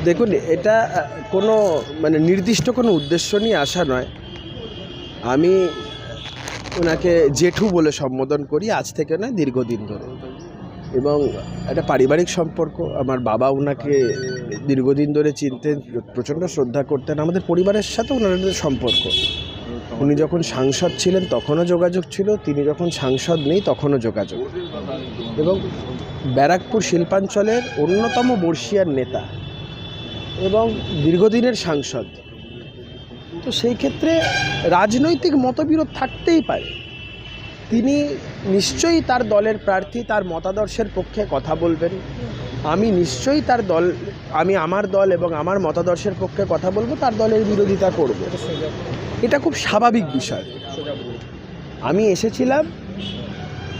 দেখুন, এটা কোনো মানে নির্দিষ্ট কোনো উদ্দেশ্য নিয়ে আসা নয়। আমি ওনাকে জেঠু বলে সম্বোধন করি, আজ থেকে নয়, দীর্ঘদিন ধরে। এবং একটা পারিবারিক সম্পর্ক। আমার বাবা ওনাকে দীর্ঘদিন ধরে চিনতেন, প্রচণ্ড শ্রদ্ধা করতেন। আমাদের পরিবারের সাথে ওনাদের সম্পর্ক, উনি যখন সাংসদ ছিলেন তখনও যোগাযোগ ছিল, তিনি যখন সাংসদ নেই তখনও যোগাযোগ। এবং ব্যারাকপুর শিল্পাঞ্চলের অন্যতম বর্ষিয়ার নেতা এবং দীর্ঘদিনের সাংসদ। তো সেই ক্ষেত্রে রাজনৈতিক মতবিরোধ থাকতেই পারে। তিনি নিশ্চয়ই তার দলের প্রার্থী, তার মতাদর্শের পক্ষে কথা বলবেন। আমি নিশ্চয়ই আমি আমার দল এবং আমার মতাদর্শের পক্ষে কথা বলবো, তার দলের বিরোধিতা করব। এটা খুব স্বাভাবিক বিষয়। আমি এসেছিলাম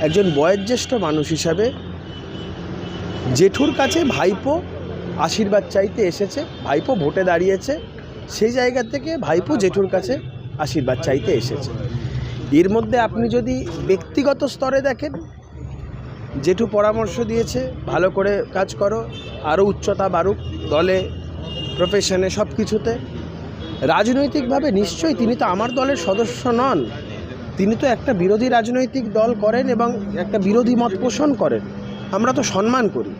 একজন বয়োজ্যেষ্ঠ মানুষ হিসাবে, জেঠুর কাছে ভাইপো আশীর্বাদ চাইতে এসেছে, ভাইপো ভোটে দাঁড়িয়েছে, সেই জায়গা থেকে ভাইপো জেঠুর কাছে আশীর্বাদ চাইতে এসেছে। এর মধ্যে আপনি যদি ব্যক্তিগত স্তরে দেখেন, জেঠু পরামর্শ দিয়েছে ভালো করে কাজ করো, আরও উচ্চতা বাড়ুক দলে, প্রফেশনে, সব কিছুতে। রাজনৈতিকভাবে নিশ্চয়ই তিনি তো আমার দলের সদস্য নন, তিনি তো একটা বিরোধী রাজনৈতিক দল করেন এবং একটা বিরোধী মত পোষণ করেন, আমরা তো সম্মান করি।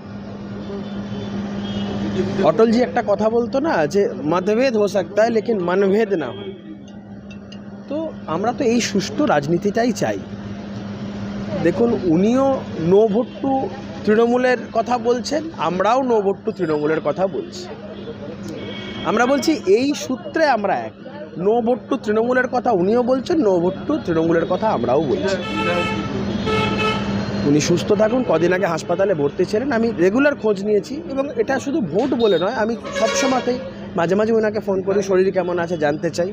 অটলজি একটা কথা বলতো না, যে মতভেদ হো সকতা হ্যায় লেকিন মনভেদ না হো। তো আমরা তো এই সুষ্ঠু রাজনীতিটাই চাই। দেখুন, উনিও নো ভোট টু তৃণমূলের কথা বলছেন, আমরাও নো ভোট টু তৃণমূলের কথা বলছি। আমরা বলছি এই সূত্রে আমরা এক। নো ভোট টু তৃণমূলের কথা উনিও বলছেন, নো ভোট টু তৃণমূলের কথা আমরাও বলছি। উনি সুস্থ থাকুন। কদিন আগে হাসপাতালে ভর্তি ছিলেন, আমি রেগুলার খোঁজ নিয়েছি। এবং এটা শুধু ভোট বলে নয়, আমি সবসময়তেই মাঝে মাঝে ওনাকে ফোন করি, শরীর কেমন আছে জানতে চাই।